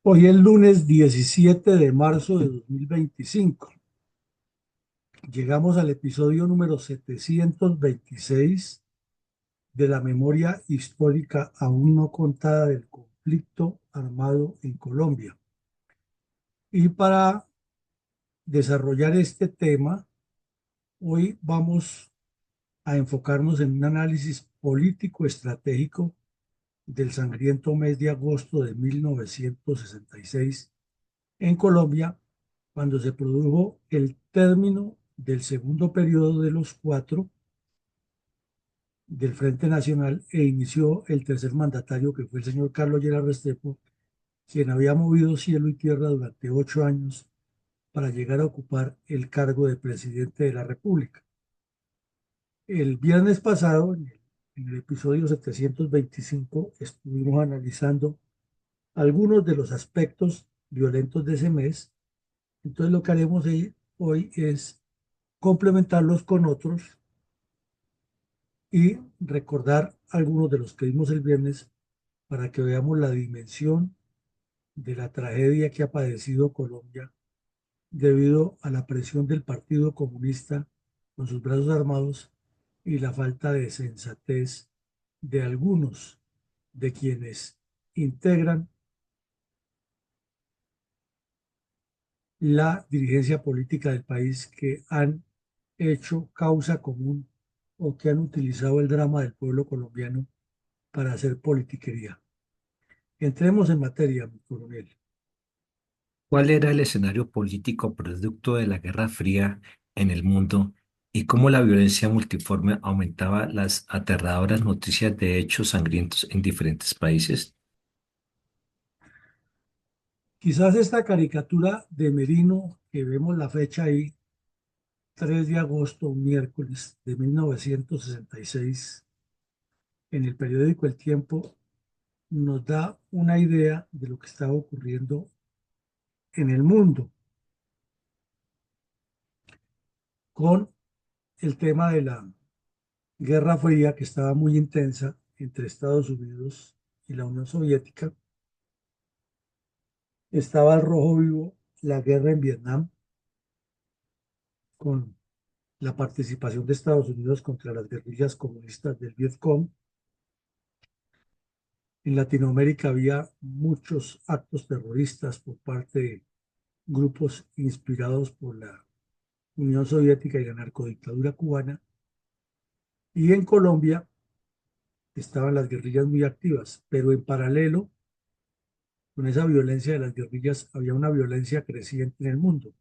Hoy es lunes 17 de marzo de 2025. Llegamos al episodio número 726 de la memoria histórica aún no contada del conflicto armado en Colombia. Y para desarrollar este tema, hoy vamos a enfocarnos en un análisis político estratégico del sangriento mes de agosto de 1966 en Colombia, cuando se produjo el término del segundo periodo de los cuatro del Frente Nacional e inició el tercer mandatario, que fue el señor Carlos Lleras Restrepo, quien había movido cielo y tierra durante 8 años para llegar a ocupar el cargo de presidente de la República. El viernes pasado, en el episodio 725, estuvimos analizando algunos de los aspectos violentos de ese mes. Entonces lo que haremos hoy es complementarlos con otros y recordar algunos de los que vimos el viernes para que veamos la dimensión de la tragedia que ha padecido Colombia debido a la presión del Partido Comunista con sus brazos armados y la falta de sensatez de algunos de quienes integran la dirigencia política del país, que han hecho causa común o que han utilizado el drama del pueblo colombiano para hacer politiquería. Entremos en materia, mi coronel. ¿Cuál era el escenario político producto de la Guerra Fría en el mundo y cómo la violencia multiforme aumentaba las aterradoras noticias de hechos sangrientos en diferentes países? Quizás esta caricatura de Merino, que vemos la fecha ahí, 3 de agosto, un miércoles de 1966, en el periódico El Tiempo, nos da una idea de lo que estaba ocurriendo en el mundo con el tema de la Guerra Fría, que estaba muy intensa entre Estados Unidos y la Unión Soviética. Estaba al rojo vivo la guerra en Vietnam, con la participación de Estados Unidos contra las guerrillas comunistas del Vietcong. En Latinoamérica había muchos actos terroristas por parte de grupos inspirados por la Unión Soviética y la narcodictadura cubana. Y en Colombia estaban las guerrillas muy activas, pero en paralelo con esa violencia de las guerrillas había una violencia creciente en el mundo.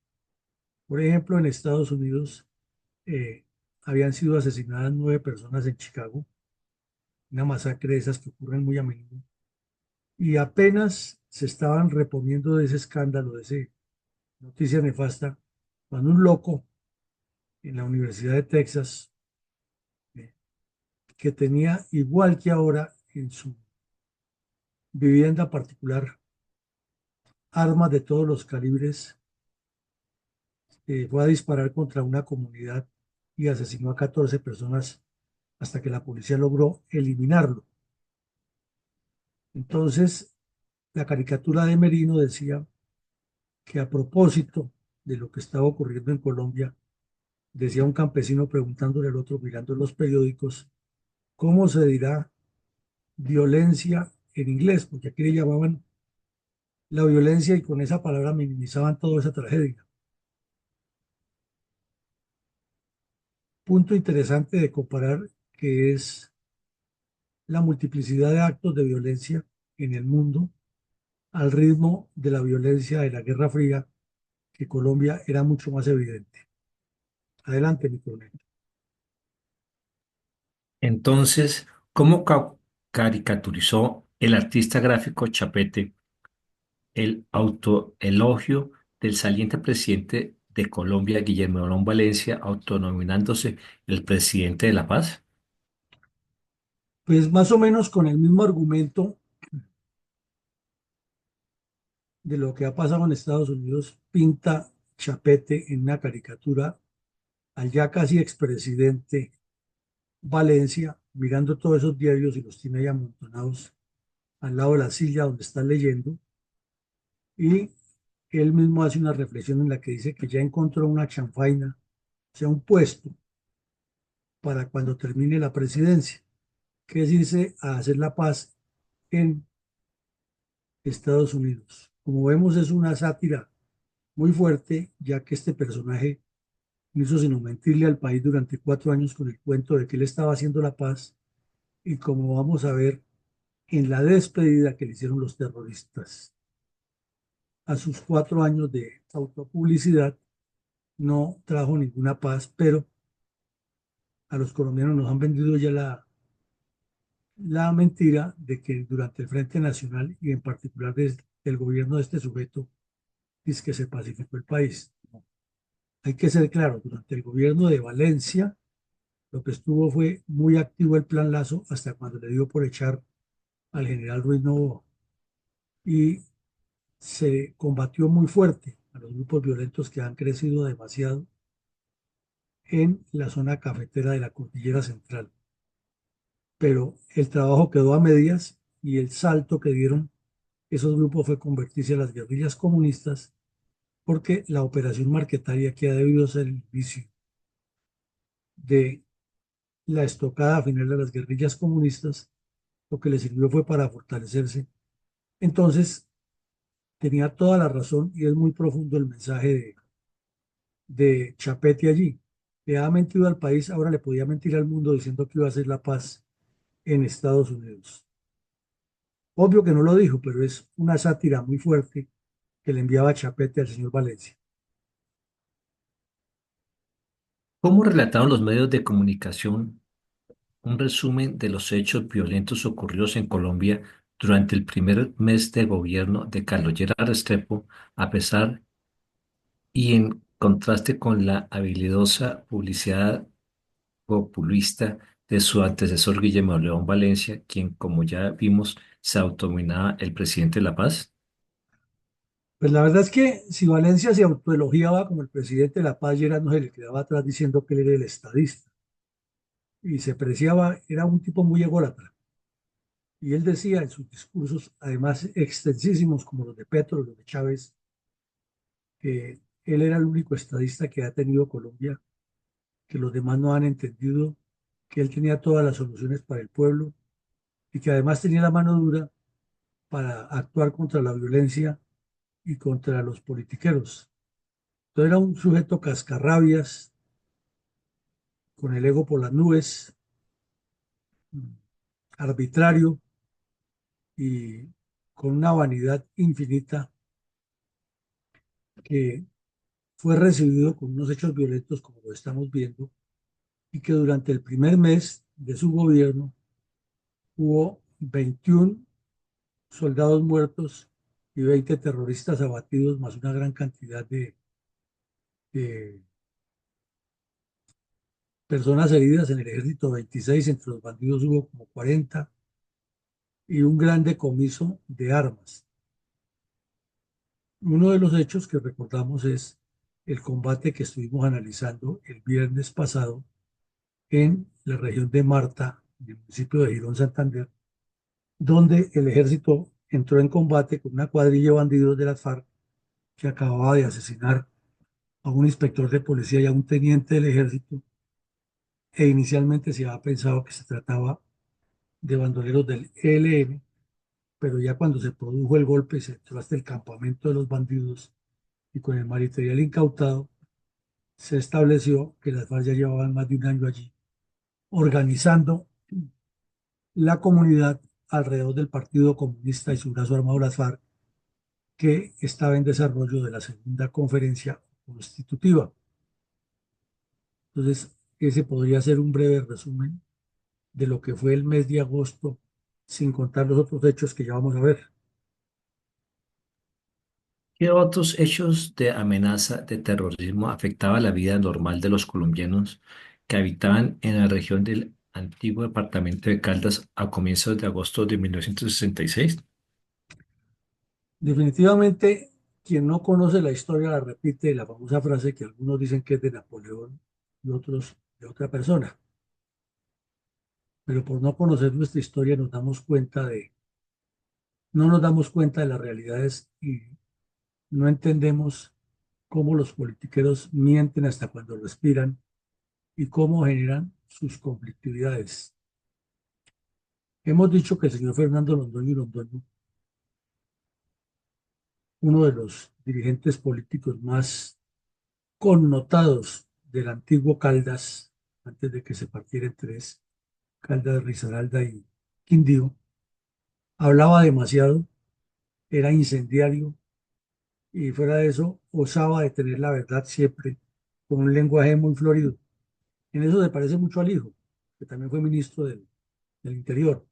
Por ejemplo, en Estados Unidos eh, habían sido asesinadas 9 personas en Chicago, una masacre de esas que ocurren muy a menudo, y apenas se estaban reponiendo de ese escándalo, de esa noticia nefasta, cuando un loco en la Universidad de Texas, eh, que tenía, igual que ahora en su vivienda particular, armas de todos los calibres, fue a disparar contra una comunidad y asesinó a 14 personas hasta que la policía logró eliminarlo. Entonces, la caricatura de Merino decía que, a propósito de lo que estaba ocurriendo en Colombia, decía un campesino preguntándole al otro, mirando los periódicos, ¿cómo se dirá violencia en inglés? Porque aquí le llamaban la violencia y con esa palabra minimizaban toda esa tragedia. Punto interesante de comparar, que es la multiplicidad de actos de violencia en el mundo al ritmo de la violencia de la Guerra Fría, que Colombia era mucho más evidente. Adelante, mi coronel. Entonces, ¿cómo caricaturizó el artista gráfico Chapete el autoelogio del saliente presidente de Colombia, Guillermo Morón Valencia, autonominándose el presidente de la paz? Pues más o menos con el mismo argumento de lo que ha pasado en Estados Unidos, pinta Chapete en una caricatura al ya casi expresidente Valencia, mirando todos esos diarios y los tiene ahí amontonados al lado de la silla donde está leyendo, y él mismo hace una reflexión en la que dice que ya encontró una chanfaina, o sea, un puesto para cuando termine la presidencia, que es irse a hacer la paz en Estados Unidos. Como vemos, es una sátira muy fuerte, ya que este personaje no hizo sino mentirle al país durante 4 años con el cuento de que él estaba haciendo la paz y como vamos a ver en la despedida que le hicieron los terroristas a sus 4 años de autopublicidad, no trajo ninguna paz, pero a los colombianos nos han vendido ya la mentira de que durante el Frente Nacional y en particular desde el gobierno de este sujeto, es que se pacificó el país. No. Hay que ser claro, durante el gobierno de Valencia, lo que estuvo fue muy activo el Plan Lazo hasta cuando le dio por echar al general Ruiz Novoa y se combatió muy fuerte a los grupos violentos que han crecido demasiado en la zona cafetera de la Cordillera Central. Pero el trabajo quedó a medias y el salto que dieron esos grupos fue convertirse a las guerrillas comunistas porque la operación marquetaria que ha debido ser el inicio de la estocada final de las guerrillas comunistas, lo que le sirvió fue para fortalecerse. Entonces, tenía toda la razón y es muy profundo el mensaje de Chapete allí. Le ha mentido al país, ahora le podía mentir al mundo diciendo que iba a hacer la paz en Estados Unidos. Obvio que no lo dijo, pero es una sátira muy fuerte que le enviaba Chapete al señor Valencia. ¿Cómo relataron los medios de comunicación un resumen de los hechos violentos ocurridos en Colombia durante el primer mes de gobierno de Carlos Lleras Restrepo, a pesar y en contraste con la habilidosa publicidad populista de su antecesor Guillermo León Valencia, quien, como ya vimos, se autonominaba el presidente de la paz? Pues la verdad es que si Valencia se autoelogiaba como el presidente de la paz, Lleras no se le quedaba atrás diciendo que él era el estadista y se preciaba, era un tipo muy ególatra. Y él decía en sus discursos, además extensísimos como los de Petro, los de Chávez, que él era el único estadista que ha tenido Colombia, que los demás no han entendido, que él tenía todas las soluciones para el pueblo y que además tenía la mano dura para actuar contra la violencia y contra los politiqueros. Entonces era un sujeto cascarrabias, con el ego por las nubes, arbitrario y con una vanidad infinita que fue recibido con unos hechos violentos como lo estamos viendo y que durante el primer mes de su gobierno hubo 21 soldados muertos y 20 terroristas abatidos, más una gran cantidad de personas heridas en el ejército, 26, entre los bandidos hubo como 40 y un gran decomiso de armas. Uno de los hechos que recordamos es el combate que estuvimos analizando el viernes pasado en la región de Marta, en el municipio de Girón, Santander, donde el ejército entró en combate con una cuadrilla de bandidos de las FARC que acababa de asesinar a un inspector de policía y a un teniente del ejército, e inicialmente se había pensado que se trataba de bandoleros del ELN, pero ya cuando se produjo el golpe se entró hasta el campamento de los bandidos y con el material incautado se estableció que las FARC ya llevaban más de un año allí organizando la comunidad alrededor del Partido Comunista y su brazo armado, las FARC, que estaba en desarrollo de la segunda conferencia constitutiva. Entonces, ese podría ser un breve resumen de lo que fue el mes de agosto, sin contar los otros hechos que ya vamos a ver. ¿Qué otros hechos de amenaza de terrorismo afectaban la vida normal de los colombianos que habitaban en la región del antiguo departamento de Caldas a comienzos de agosto de 1966? Definitivamente, quien no conoce la historia la repite la famosa frase que algunos dicen que es de Napoleón y otros de otra persona. Pero por no conocer nuestra historia nos damos cuenta no nos damos cuenta de las realidades y no entendemos cómo los politiqueros mienten hasta cuando respiran y cómo generan sus conflictividades. Hemos dicho que el señor Fernando Londoño y Londoño, uno de los dirigentes políticos más connotados del antiguo Caldas, antes de que se partiera en tres, Caldas, Risaralda y Quindío, hablaba demasiado, era incendiario y fuera de eso osaba de tener la verdad siempre con un lenguaje muy florido. En eso se parece mucho al hijo, que también fue ministro del Interior.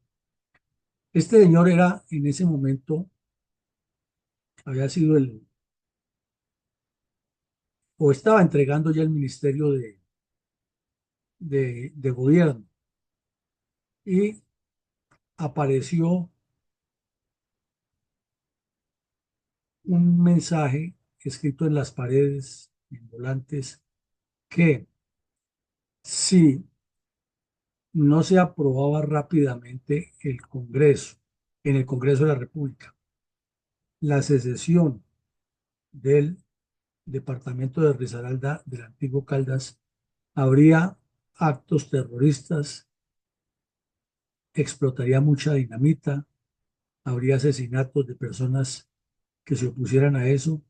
Este señor era en ese momento, había sido o estaba entregando ya el ministerio de gobierno y apareció un mensaje escrito en las paredes, en volantes, que si no se aprobaba rápidamente en el Congreso de la República, la secesión del departamento de Risaralda, del antiguo Caldas, habría actos terroristas, explotaría mucha dinamita, habría asesinatos de personas que se opusieran a eso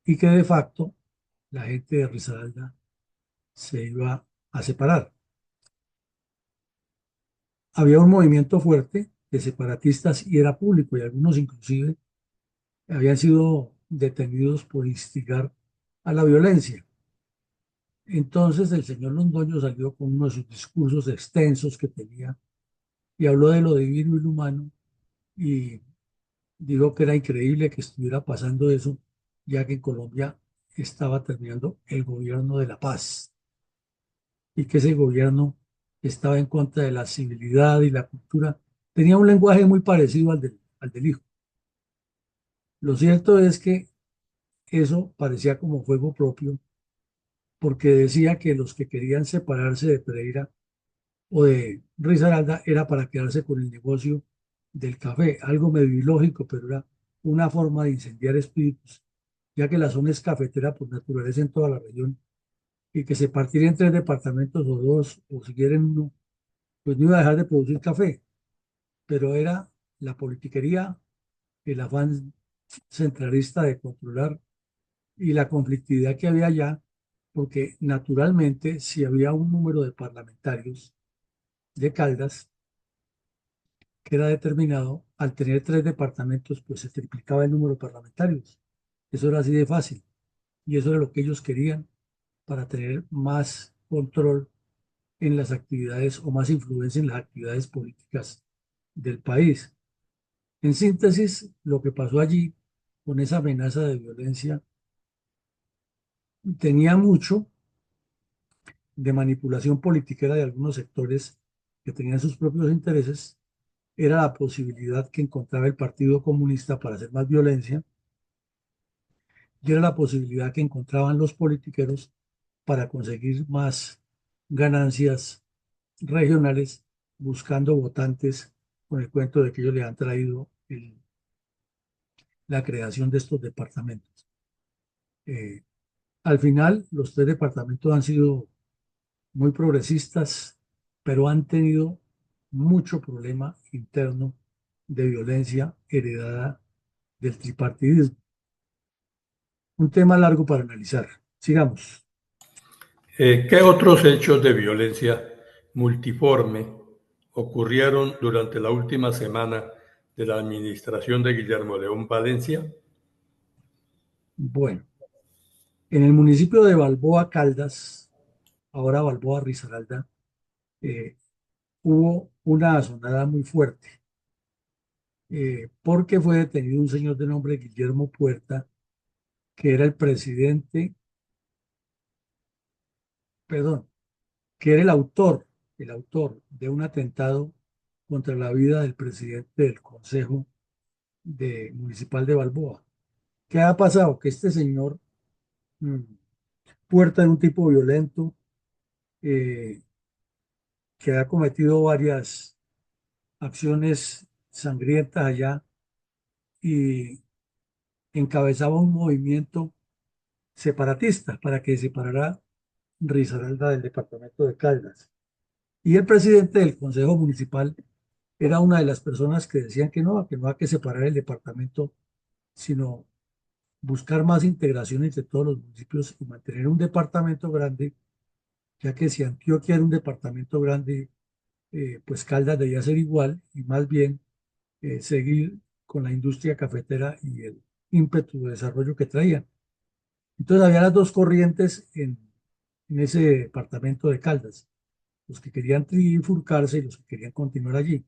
y que de facto la gente de Risaralda se iba a separar. Había un movimiento fuerte de separatistas y era público y algunos inclusive habían sido detenidos por instigar a la violencia. Entonces el señor Londoño salió con uno de sus discursos extensos que tenía y habló de lo divino y lo humano y dijo que era increíble que estuviera pasando eso, ya que en Colombia estaba terminando el gobierno de la paz y que ese gobierno estaba en contra de la civilidad y la cultura. Tenía un lenguaje muy parecido al del hijo. Lo cierto es que eso parecía como fuego propio, porque decía que los que querían separarse de Pereira o de Risaralda era para quedarse con el negocio del café, algo medio ilógico, pero era una forma de incendiar espíritus, ya que la zona es cafetera por naturaleza en toda la región y que se partiera en tres departamentos o dos, o si quieren uno, pues no iba a dejar de producir café, pero era la politiquería, el afán centralista de controlar y la conflictividad que había allá, porque naturalmente si había un número de parlamentarios de Caldas que era determinado, al tener tres departamentos, pues se triplicaba el número de parlamentarios. Eso era así de fácil y eso era lo que ellos querían para tener más control en las actividades o más influencia en las actividades políticas del país. En síntesis, lo que pasó allí con esa amenaza de violencia tenía mucho de manipulación politiquera de algunos sectores que tenían sus propios intereses, era la posibilidad que encontraba el Partido Comunista para hacer más violencia y era la posibilidad que encontraban los politiqueros para conseguir más ganancias regionales buscando votantes con el cuento de que ellos le han traído la creación de estos departamentos. Eh, Al final, los tres departamentos han sido muy progresistas, pero han tenido mucho problema interno de violencia heredada del tripartidismo. Un tema largo para analizar. Sigamos. ¿Qué otros hechos de violencia multiforme ocurrieron durante la última semana de la administración de Guillermo León Valencia? Bueno, en el municipio de Balboa Caldas, ahora Balboa Risaralda, eh, hubo una azonada muy fuerte, porque fue detenido un señor de nombre Guillermo Puerta, que era el presidente, perdón, que era el autor de un atentado contra la vida del presidente del Consejo Municipal de Balboa. ¿Qué ha pasado? Que este señor mm, Puerta era un tipo violento, eh, que ha cometido varias acciones sangrientas allá y encabezaba un movimiento separatista para que separara Risaralda del departamento de Caldas. Y el presidente del Consejo Municipal era una de las personas que decían que no hay que separar el departamento, sino buscar más integración entre todos los municipios y mantener un departamento grande, ya que si Antioquia era un departamento grande, pues Caldas debía ser igual y más bien seguir con la industria cafetera y el ímpetu de desarrollo que traían. Entonces había las dos corrientes en ese departamento de Caldas, los que querían trifurcarse y los que querían continuar allí.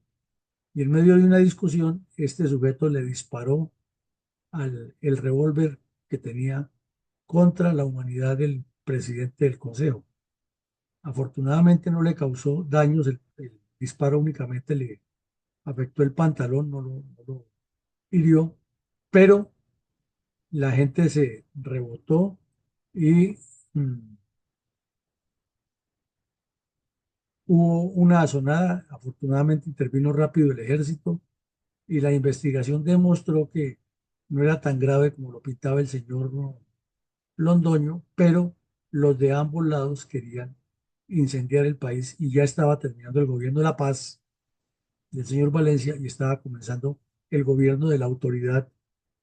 Y en medio de una discusión, este sujeto le disparó el revólver que tenía contra la humanidad del presidente del consejo. Afortunadamente no le causó daños, el disparo únicamente le afectó el pantalón, no lo hirió, pero la gente se rebotó y mm, hubo una azonada. Afortunadamente intervino rápido el ejército y la investigación demostró que no era tan grave como lo pintaba el señor Londoño, pero los de ambos lados querían incendiar el país y ya estaba terminando el gobierno de la paz del señor Valencia y estaba comenzando el gobierno de la autoridad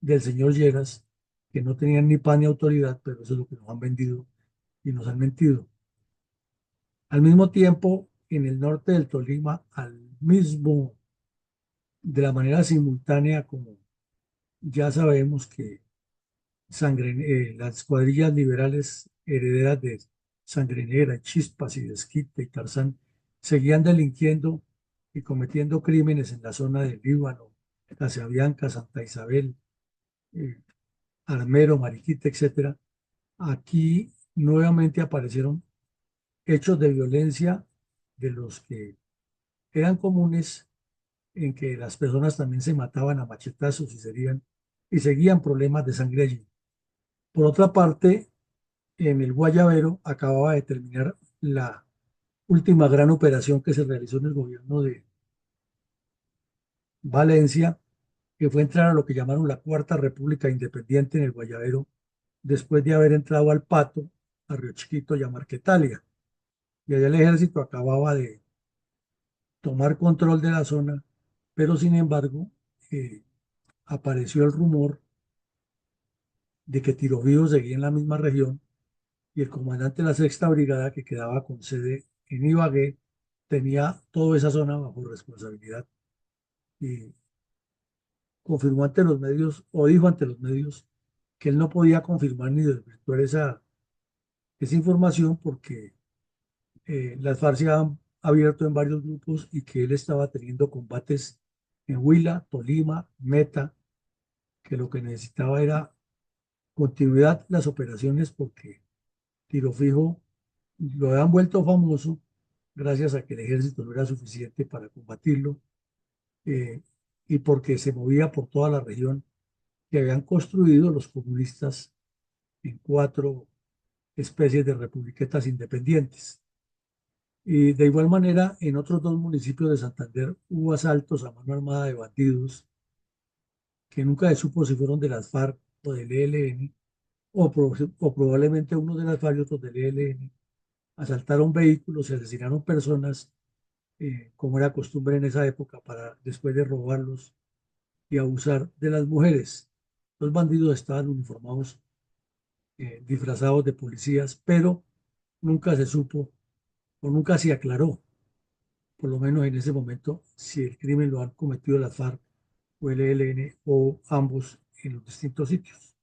del señor Lleras, que no tenían ni pan ni autoridad, pero eso es lo que nos han vendido y nos han mentido. Al mismo tiempo, en el norte del Tolima, de la manera simultánea como ya sabemos que las cuadrillas liberales herederas de Sangre Chispas y Desquite y Tarzán seguían delinquiendo y cometiendo crímenes en la zona del Líbano, Casabianca, Santa Isabel, eh, Armero, Mariquita, etcétera. Aquí nuevamente aparecieron hechos de violencia de los que eran comunes, en que las personas también se mataban a machetazos y seguían problemas de sangre allí. Por otra parte, en el Guayabero acababa de terminar la última gran operación que se realizó en el gobierno de Valencia, que fue entrar a lo que llamaron la Cuarta República Independiente en el Guayabero, después de haber entrado al Pato, a Río Chiquito y a Marquetalia. Y allá el ejército acababa de tomar control de la zona, pero sin embargo apareció el rumor de que Tiro Vivo seguía en la misma región y el comandante de la Sexta Brigada, que quedaba con sede en Ibagué, tenía toda esa zona bajo responsabilidad y confirmó ante los medios, o dijo ante los medios, que él no podía confirmar ni desvirtuar esa información porque las FARC se han abierto en varios grupos y que él estaba teniendo combates en Huila, Tolima, Meta, que lo que necesitaba era continuidad las operaciones porque Tiro Fijo lo habían vuelto famoso gracias a que el ejército no era suficiente para combatirlo eh, y porque se movía por toda la región que habían construido los comunistas en cuatro especies de republiquetas independientes. Y de igual manera, en otros dos municipios de Santander hubo asaltos a mano armada de bandidos que nunca se supo si fueron de las FARC o del ELN, o probablemente uno de las FARC y otros del ELN. Asaltaron vehículos y asesinaron personas, como era costumbre en esa época, para después de robarlos y abusar de las mujeres. Los bandidos estaban uniformados, disfrazados de policías, pero nunca se supo o nunca se aclaró, por lo menos en ese momento, si el crimen lo han cometido las FARC o el ELN o ambos en los distintos sitios.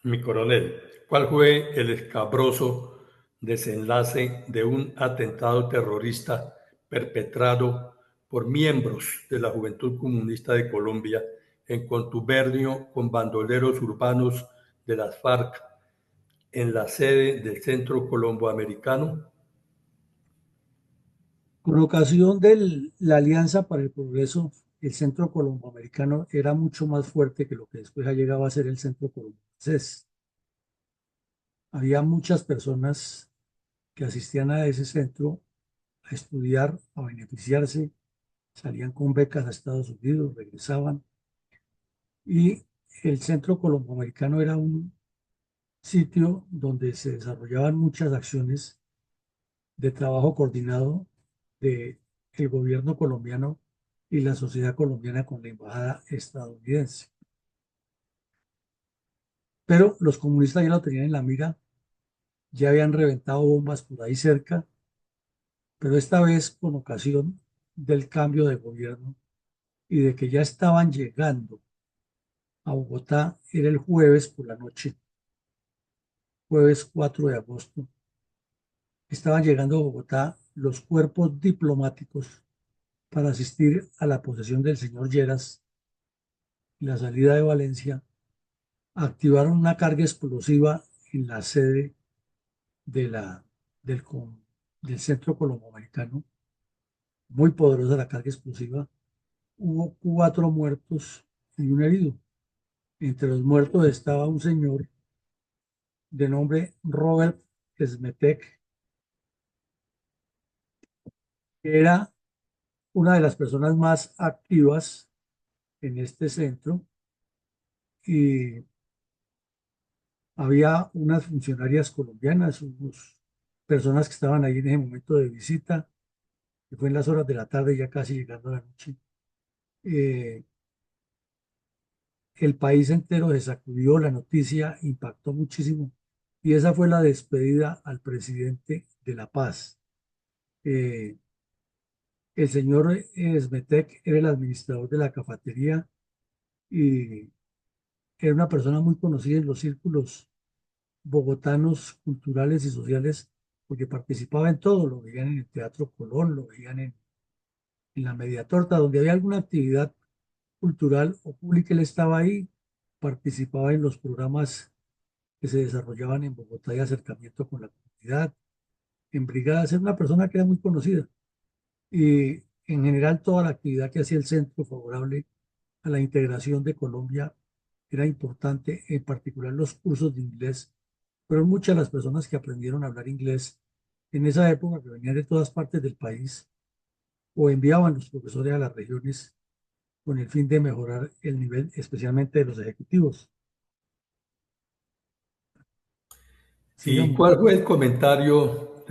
Mi coronel, ¿cuál fue el escabroso desenlace de un atentado terrorista perpetrado por miembros de la Juventud Comunista de Colombia en contubernio con bandoleros urbanos de las FARC en la sede del Centro Colomboamericano? Con ocasión de la Alianza para el Progreso, el Centro Colomboamericano era mucho más fuerte que lo que después ha llegado a ser el Centro Colombo francés. Había muchas personas que asistían a ese centro a estudiar, a beneficiarse, salían con becas a Estados Unidos, regresaban. y el Centro Colomboamericano era un sitio donde se desarrollaban muchas acciones de trabajo coordinado de el gobierno colombiano y la sociedad colombiana con la embajada estadounidense. Pero los comunistas ya lo tenían en la mira, ya habían reventado bombas por ahí cerca, pero esta vez con ocasión del cambio de gobierno y de que ya estaban llegando a Bogotá, era el jueves por la noche, jueves 4 de agosto, estaban llegando a Bogotá los cuerpos diplomáticos para asistir a la posesión del señor Lleras y la salida de Valencia, activaron una carga explosiva en la sede de del, del Centro Colomboamericano, muy poderosa la carga explosiva. Hubo 4 muertos y un herido. Entre los muertos estaba un señor de nombre Robert Smetek, que era una de las personas más activas en este centro, y había unas funcionarias colombianas, unas personas que estaban ahí en ese momento de visita, que fue en las horas de la tarde, ya casi llegando a la noche. Eh, el país entero se sacudió, la noticia impactó muchísimo y esa fue la despedida al presidente de La Paz. Eh, el señor Smetek era el administrador de la cafetería y era una persona muy conocida en los círculos bogotanos, culturales y sociales, porque participaba en todo, lo veían en el Teatro Colón, lo veían en la Media Torta, donde había alguna actividad cultural o pública, él estaba ahí, participaba en los programas que se desarrollaban en Bogotá de acercamiento con la comunidad, en brigadas, era una persona que era muy conocida y en general toda la actividad que hacía el centro favorable a la integración de Colombia era importante, en particular los cursos de inglés. Fueron muchas las personas que aprendieron a hablar inglés en esa época, que venían de todas partes del país o enviaban los profesores a las regiones con el fin de mejorar el nivel, especialmente de los ejecutivos. ¿Y Sigamos. cuál fue el comentario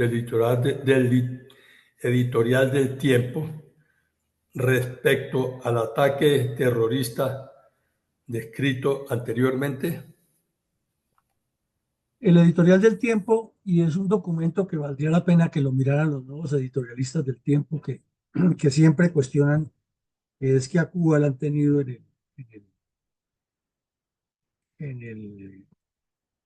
editorial del Tiempo respecto al ataque terrorista descrito anteriormente? El editorial del Tiempo, y es un documento que valdría la pena que lo miraran los nuevos editorialistas del Tiempo, que siempre cuestionan, es que a Cuba la han tenido en el, en el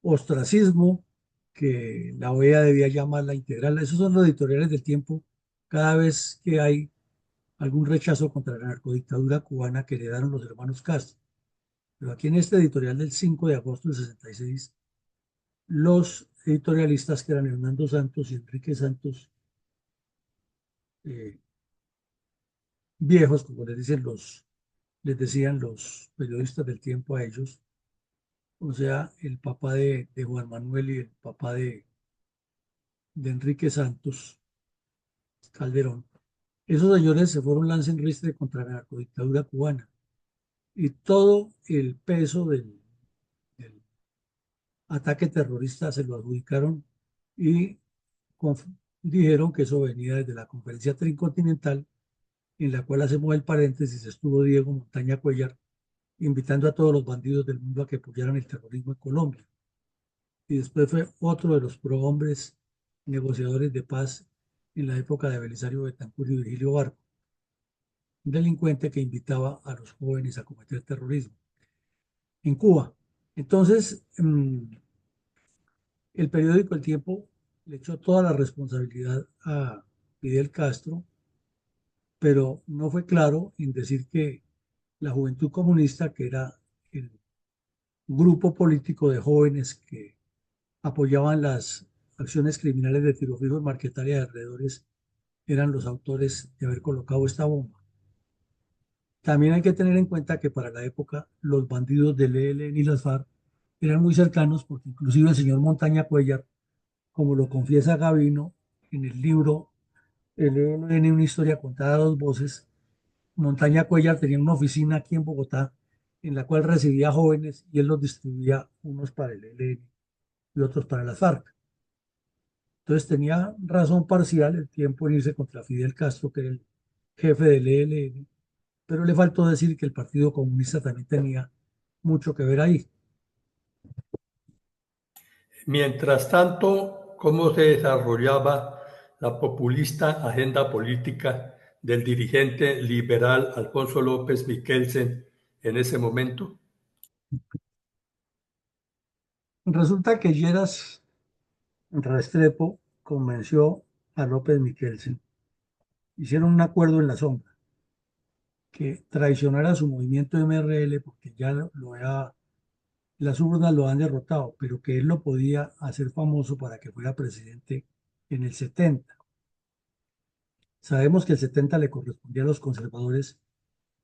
ostracismo, que la OEA debía llamarla integral. Esos son los editoriales del Tiempo cada vez que hay algún rechazo contra la narcodictadura cubana que heredaron los hermanos Castro. Pero aquí en este editorial del 5 de agosto del 66, los editorialistas, que eran Hernando Santos y Enrique Santos, eh, viejos, como les decían los periodistas del Tiempo a ellos, o sea, el papá de Juan Manuel y el papá de Enrique Santos Calderón. Esos señores se fueron lance en ristre contra la narcodictadura cubana y todo el peso del ataque terrorista se lo adjudicaron y dijeron que eso venía desde la conferencia tricontinental, en la cual, hacemos el paréntesis, estuvo Diego Montaña Cuellar invitando a todos los bandidos del mundo a que apoyaran el terrorismo en Colombia. Y después fue otro de los prohombres negociadores de paz en la época de Belisario Betancur y Virgilio Barco, un delincuente que invitaba a los jóvenes a cometer terrorismo en Cuba. Entonces, el periódico El Tiempo le echó toda la responsabilidad a Fidel Castro, pero no fue claro en decir que la Juventud Comunista, que era el grupo político de jóvenes que apoyaban las acciones criminales de Tiro Fijo en Marquetalia y alrededores, eran los autores de haber colocado esta bomba. También hay que tener en cuenta que para la época los bandidos del ELN y las FARC eran muy cercanos, porque inclusive el señor Montaña Cuellar, como lo confiesa Gavino en el libro El ELN, una historia contada a dos voces, Montaña Cuellar tenía una oficina aquí en Bogotá en la cual recibía jóvenes y él los distribuía unos para el ELN y otros para las FARC. Entonces tenía razón parcial el tiempo en irse contra Fidel Castro, que era el jefe del ELN, pero le faltó decir que el Partido Comunista también tenía mucho que ver ahí. Mientras tanto, ¿cómo se desarrollaba la populista agenda política del dirigente liberal Alfonso López Miquelsen en ese momento? Resulta que Lleras Restrepo convenció a López Miquelsen. Hicieron un acuerdo en la sombra que traicionara su movimiento MRL porque ya las urnas lo han derrotado, pero que él lo podía hacer famoso para que fuera presidente en el 70. Sabemos que el 70 le correspondía a los conservadores,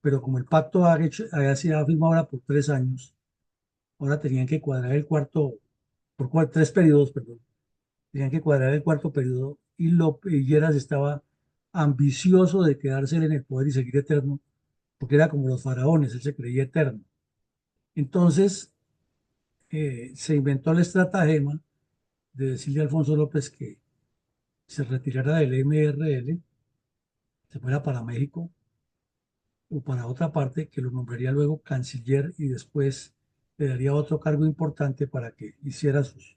pero como el pacto había sido firmado ahora por 3 años, ahora tenían que cuadrar el cuarto, por 3 periodos, perdón, tenían que cuadrar el cuarto periodo y Lleras estaba ambicioso de quedarse en el poder y seguir eterno, porque era como los faraones, él se creía eterno. Entonces se inventó la estratagema de decirle a Alfonso López que se retirara del MRL, se fuera para México o para otra parte, que lo nombraría luego canciller y después le daría otro cargo importante para que hiciera sus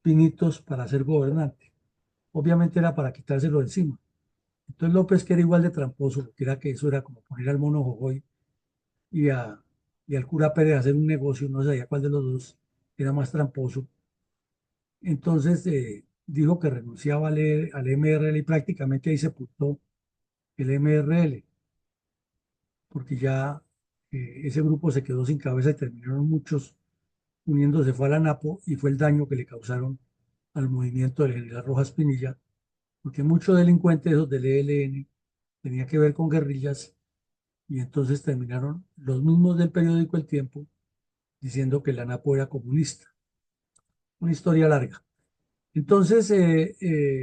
pinitos para ser gobernante. Obviamente era para quitárselo de encima. Entonces López, que era igual de tramposo, porque era que eso era como poner al mono Jojoy y, y al cura Pérez a hacer un negocio, no sabía cuál de los dos era más tramposo. Entonces dijo que renunciaba al MRL y prácticamente ahí sepultó el MRL, porque ya ese grupo se quedó sin cabeza y terminaron muchos uniéndose, fue a la NAPO y fue el daño que le causaron al movimiento del general Rojas Pinilla, porque muchos delincuentes esos del ELN tenía que ver con guerrillas y entonces terminaron los mismos del periódico El Tiempo diciendo que la NAPO era comunista. Una historia larga. Entonces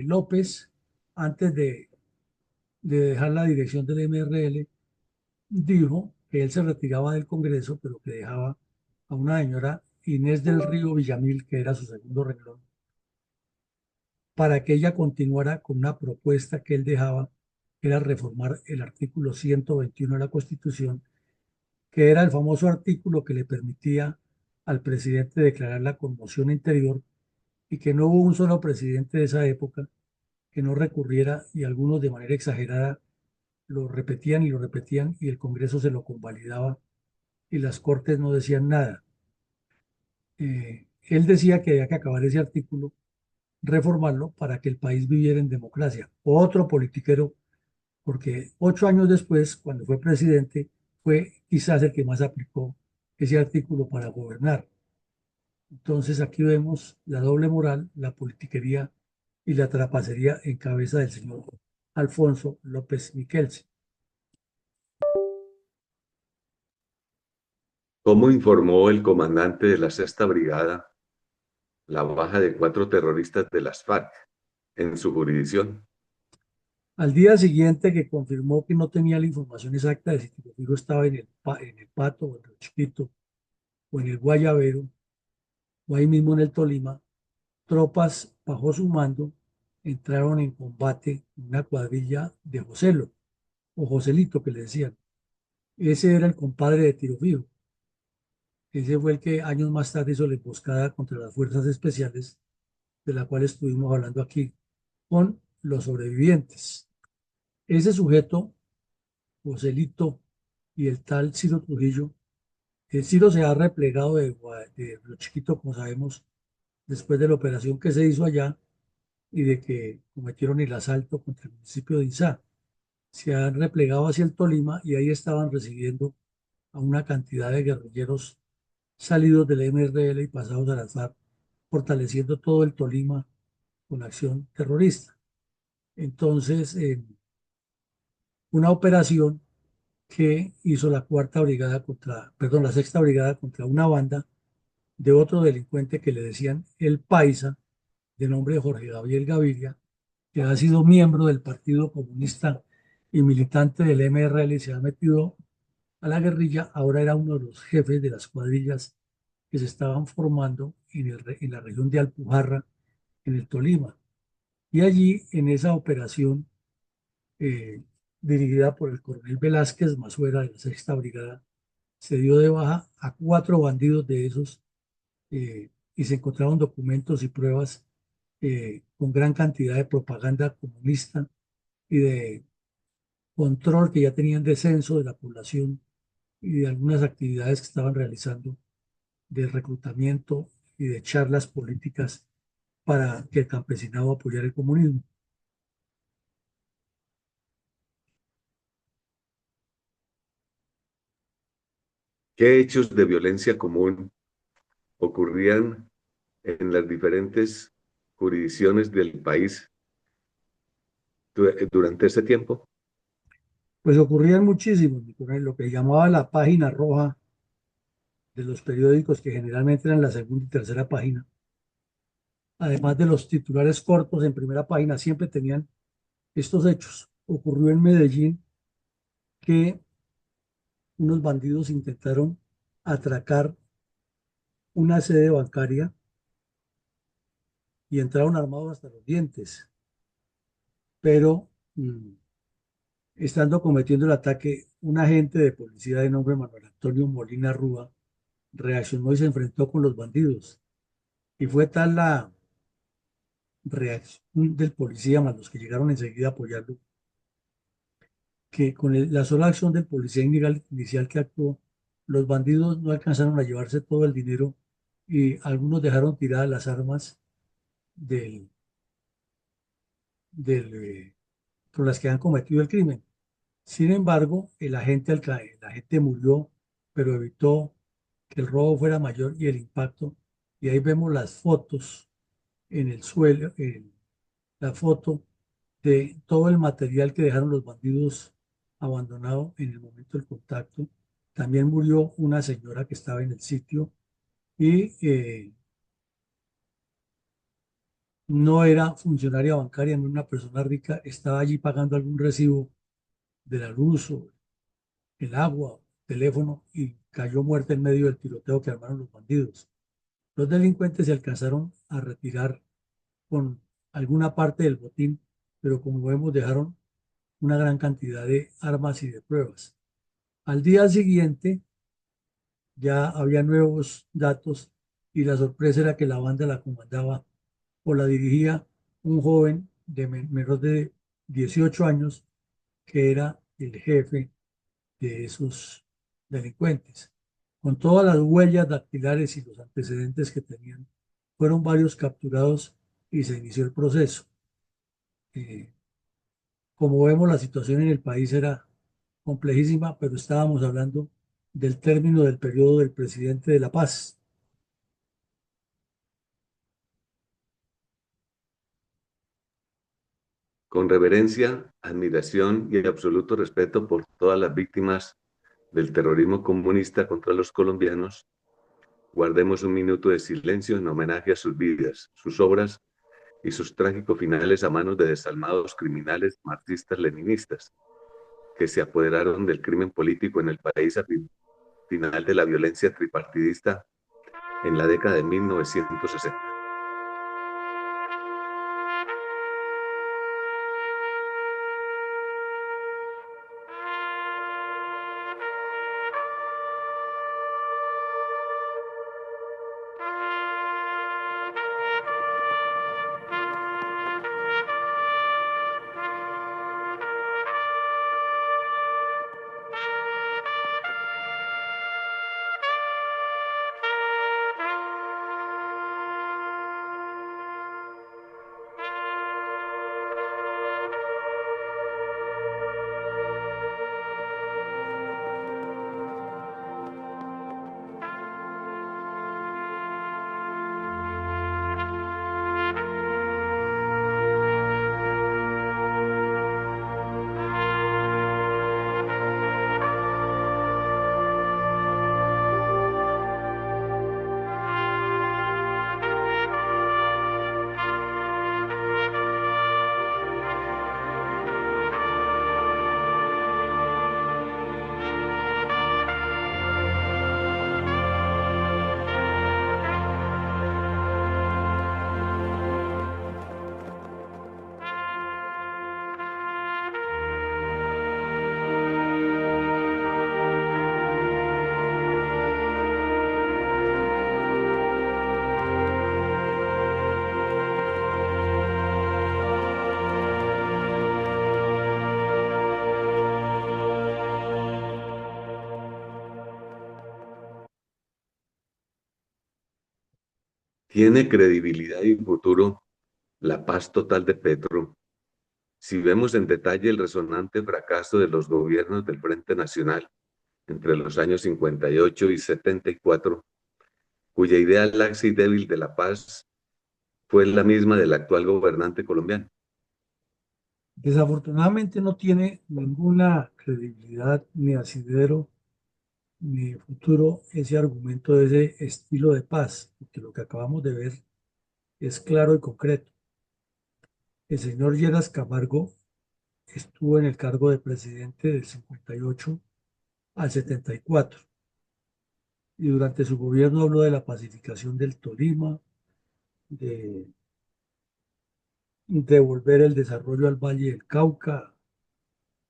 López, antes de dejar la dirección del MRL, dijo que él se retiraba del Congreso, pero que dejaba a una señora Inés del Río Villamil, que era su segundo renglón, para que ella continuara con una propuesta que él dejaba, que era reformar el artículo 121 de la Constitución, que era el famoso artículo que le permitía al presidente declarar la conmoción interior y que no hubo un solo presidente de esa época que no recurriera y algunos de manera exagerada lo repetían y el Congreso se lo convalidaba y las Cortes no decían nada. Él decía que había que acabar ese artículo, reformarlo para que el país viviera en democracia. Otro politiquero, porque 8 años después, cuando fue presidente, fue quizás el que más aplicó ese artículo para gobernar. Entonces aquí vemos la doble moral, la politiquería y la trapacería en cabeza del señor Alfonso López Miquelsen. ¿Cómo informó el comandante de la Sexta Brigada la baja de 4 terroristas de las FARC en su jurisdicción? Al día siguiente que confirmó que no tenía la información exacta de si Tiro estaba en el Pato o en el Chiquito o en el Guayabero o ahí mismo en el Tolima, tropas bajo su mando entraron en combate en una cuadrilla de Joselo o Joselito que le decían. Ese era el compadre de Tiro Fijo. Ese fue el que años más tarde hizo la emboscada contra las fuerzas especiales, de la cual estuvimos hablando aquí, con los sobrevivientes. Ese sujeto, Joselito y el tal Ciro Trujillo, el Ciro se ha replegado de lo chiquito, como sabemos, después de la operación que se hizo allá y de que cometieron el asalto contra el municipio de Insá. Se han replegado hacia el Tolima y ahí estaban recibiendo a una cantidad de guerrilleros salidos del MRL y pasados al FARC, fortaleciendo todo el Tolima con acción terrorista. Entonces, una operación que hizo la cuarta brigada contra, perdón, la sexta brigada contra una banda de otro delincuente que le decían el Paisa, de nombre Jorge Gabriel Gaviria, que ha sido miembro del Partido Comunista y militante del MRL y se ha metido a la guerrilla, ahora era uno de los jefes de las cuadrillas que se estaban formando en la región de Alpujarra, en el Tolima. Y allí, en esa operación, eh, dirigida por el coronel Velázquez Masuera de la Sexta Brigada, se dio de baja a 4 bandidos de esos, y se encontraron documentos y pruebas con gran cantidad de propaganda comunista y de control que ya tenían de censo de la población y de algunas actividades que estaban realizando de reclutamiento y de charlas políticas para que el campesinado apoyara el comunismo. ¿Qué hechos de violencia común ocurrían en las diferentes jurisdicciones del país durante ese tiempo? Pues ocurrían muchísimos, mi coronel, lo que llamaba la página roja de los periódicos, que generalmente eran la segunda y tercera página, además de los titulares cortos en primera página, siempre tenían estos hechos. Ocurrió en Medellín que unos bandidos intentaron atracar una sede bancaria y entraron armados hasta los dientes, pero estando cometiendo el ataque, un agente de policía de nombre Manuel Antonio Molina Rúa reaccionó y se enfrentó con los bandidos. Y fue tal la reacción del policía, más los que llegaron enseguida a apoyarlo, que con la sola acción del policía inicial que actuó, los bandidos no alcanzaron a llevarse todo el dinero y algunos dejaron tiradas las armas del, del, con las que han cometido el crimen. Sin embargo, el agente murió, pero evitó que el robo fuera mayor y el impacto. Y ahí vemos las fotos en el suelo, la foto de todo el material que dejaron los bandidos abandonado en el momento del contacto. También murió una señora que estaba en el sitio y no era funcionaria bancaria, no era una persona rica, estaba allí pagando algún recibo de la luz o el agua, teléfono, y cayó muerta en medio del tiroteo que armaron los bandidos. Los delincuentes se alcanzaron a retirar con alguna parte del botín, pero como vemos dejaron una gran cantidad de armas y de pruebas. Al día siguiente ya había nuevos datos y la sorpresa era que la banda la comandaba o la dirigía un joven de menos de 18 años que era el jefe de esos delincuentes. Con todas las huellas dactilares y los antecedentes que tenían, fueron varios capturados y se inició el proceso. Eh, Como vemos, la situación en el país era complejísima, pero estábamos hablando del término del periodo del presidente de La Paz. Con reverencia, admiración y absoluto respeto por todas las víctimas del terrorismo comunista contra los colombianos, guardemos un minuto de silencio en homenaje a sus vidas, sus obras y sus trágicos finales a manos de desalmados criminales marxistas-leninistas que se apoderaron del crimen político en el país a final de la violencia tripartidista en la década de 1960. ¿Tiene credibilidad y futuro la paz total de Petro? Si vemos en detalle el resonante fracaso de los gobiernos del Frente Nacional entre los años 58 y 74, cuya idea laxa y débil de la paz fue la misma del actual gobernante colombiano. Desafortunadamente no tiene ninguna credibilidad ni asidero ni futuro ese argumento de ese estilo de paz, porque lo que acabamos de ver es claro y concreto. El señor Lleras Camargo estuvo en el cargo de presidente del 58 al 74 y durante su gobierno habló de la pacificación del Tolima, de devolver el desarrollo al Valle del Cauca,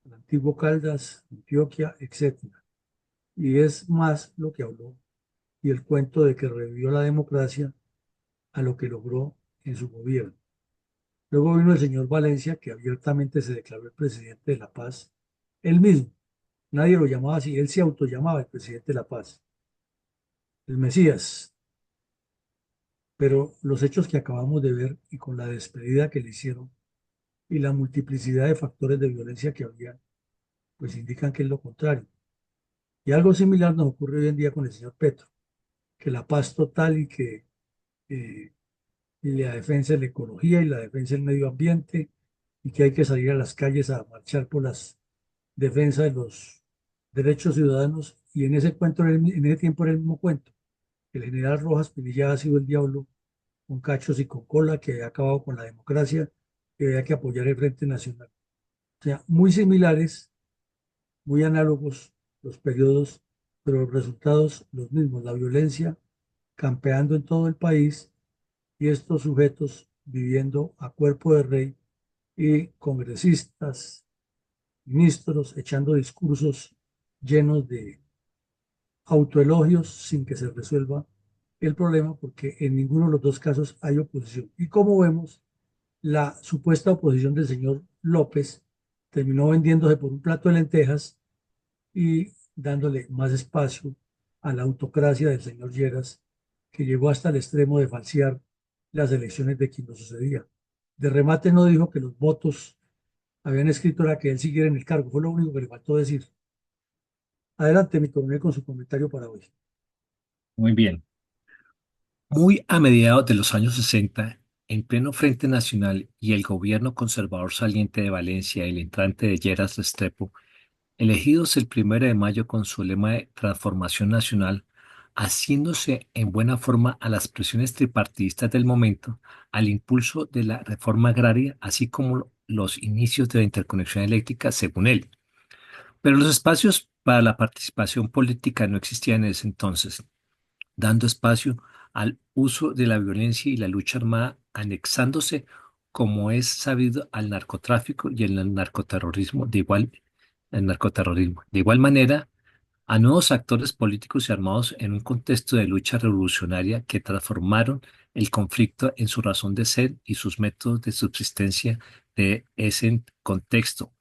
al antiguo Caldas, Antioquia, etcétera. Y es más lo que habló y el cuento de que revivió la democracia a lo que logró en su gobierno. Luego vino el señor Valencia, que abiertamente se declaró el presidente de la paz, él mismo. Nadie lo llamaba así, él se autollamaba el presidente de la paz, el Mesías. Pero los hechos que acabamos de ver y con la despedida que le hicieron y la multiplicidad de factores de violencia que había, pues indican que es lo contrario. Y algo similar nos ocurre hoy en día con el señor Petro, que la paz total eh, y la defensa de la ecología y la defensa del medio ambiente y que hay que salir a las calles a marchar por las defensa de los derechos ciudadanos. Y en ese cuento, en ese tiempo era el mismo cuento. El general Rojas Pinilla ha sido el diablo con cachos y con cola que ha acabado con la democracia, que había que apoyar el Frente Nacional. O sea, muy similares, muy análogos los periodos, pero los resultados los mismos, la violencia campeando en todo el país y estos sujetos viviendo a cuerpo de rey y congresistas, ministros echando discursos llenos de autoelogios sin que se resuelva el problema, porque en ninguno de los dos casos hay oposición. Y como vemos, la supuesta oposición del señor López terminó vendiéndose por un plato de lentejas y dándole más espacio a la autocracia del señor Lleras, que llegó hasta el extremo de falsear las elecciones de quien lo sucedía. De remate no dijo que los votos habían escrito era que él siguiera en el cargo, fue lo único que le faltó decir. Adelante, mi coronel, con su comentario para hoy. Muy bien. Muy a mediados de los años 60, en pleno Frente Nacional y el gobierno conservador saliente de Valencia y el entrante de Lleras Restrepo, elegidos el 1 de mayo con su lema de transformación nacional, haciéndose en buena forma a las presiones tripartidistas del momento, al impulso de la reforma agraria, así como los inicios de la interconexión eléctrica, según él. Pero los espacios para la participación política no existían en ese entonces, dando espacio al uso de la violencia y la lucha armada, anexándose, como es sabido, al narcotráfico y el narcoterrorismo De igual manera, a nuevos actores políticos y armados en un contexto de lucha revolucionaria que transformaron el conflicto en su razón de ser y sus métodos de subsistencia de ese contexto.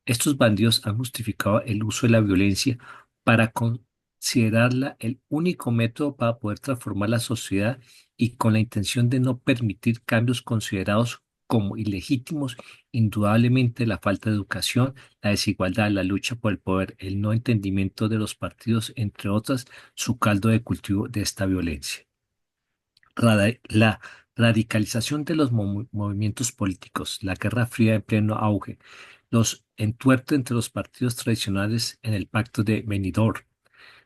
Estos bandidos han justificado el uso de la violencia para considerarla el único método para poder transformar la sociedad y con la intención de no permitir cambios considerados como ilegítimos, indudablemente la falta de educación, la desigualdad, la lucha por el poder, el no entendimiento de los partidos, entre otras, su caldo de cultivo de esta violencia. La radicalización de los movimientos políticos, la Guerra Fría en pleno auge, los entuertos entre los partidos tradicionales en el Pacto de Benidorm,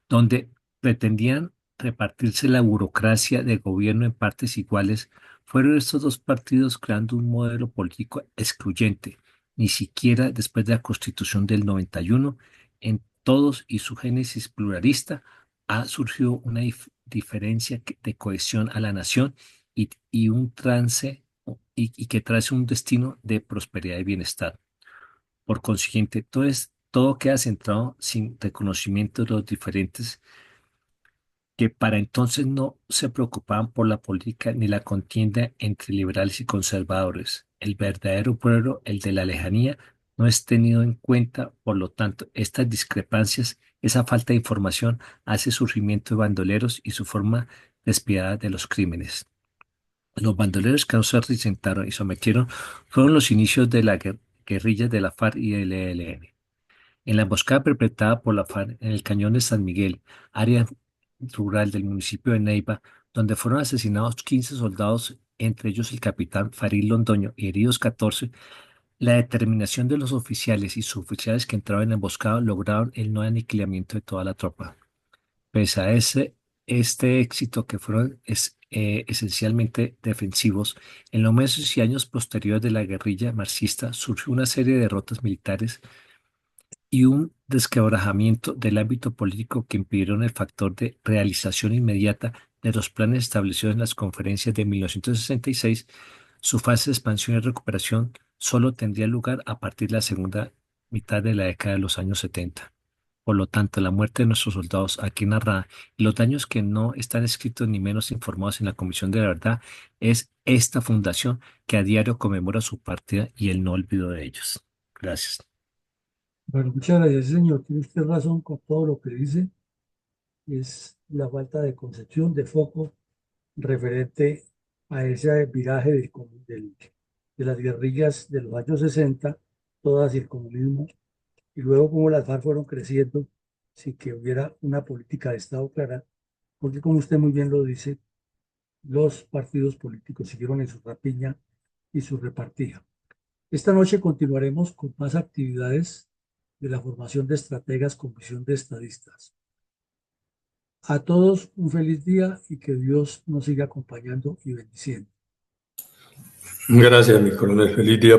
donde pretendían repartirse la burocracia de gobierno en partes iguales, fueron estos dos partidos creando un modelo político excluyente. Ni siquiera después de la Constitución del 91, en todos y su génesis pluralista, ha surgido una diferencia de cohesión a la nación y un trance y que trae un destino de prosperidad y bienestar. Por consiguiente, todo queda centrado sin reconocimiento de los diferentes que para entonces no se preocupaban por la política ni la contienda entre liberales y conservadores. El verdadero pueblo, el de la lejanía, no es tenido en cuenta, por lo tanto, estas discrepancias, esa falta de información hace surgimiento de bandoleros y su forma despiadada de los crímenes. Los bandoleros que no se resentaron y sometieron fueron los inicios de la guerrilla de la FARC y el ELN. En la emboscada perpetrada por la FARC en el cañón de San Miguel, área rural del municipio de Neiva, donde fueron asesinados 15 soldados, entre ellos el capitán Farid Londoño, y heridos 14, la determinación de los oficiales y suboficiales que entraron en la emboscada lograron el no aniquilamiento de toda la tropa. Pese a este éxito, que fueron esencialmente defensivos, en los meses y años posteriores de la guerrilla marxista surgió una serie de derrotas militares y un desquebrajamiento del ámbito político que impidieron el factor de realización inmediata de los planes establecidos en las conferencias de 1966. Su fase de expansión y recuperación solo tendría lugar a partir de la segunda mitad de la década de los años 70. Por lo tanto, la muerte de nuestros soldados aquí narrada y los daños que no están escritos ni menos informados en la Comisión de la Verdad es esta fundación que a diario conmemora su partida y el no olvido de ellos. Gracias. Bueno, muchas gracias, señor. Tiene usted razón con todo lo que dice. Es la falta de concepción, de foco referente a ese viraje de las guerrillas de los años 60, todas hacia el comunismo, y luego como las FARC fueron creciendo sin que hubiera una política de Estado clara, porque como usted muy bien lo dice, los partidos políticos siguieron en su rapiña y su repartija. Esta noche continuaremos con más actividades de la formación de estrategas con visión de estadistas. A todos un feliz día y que Dios nos siga acompañando y bendiciendo. Gracias, mi coronel. Feliz día.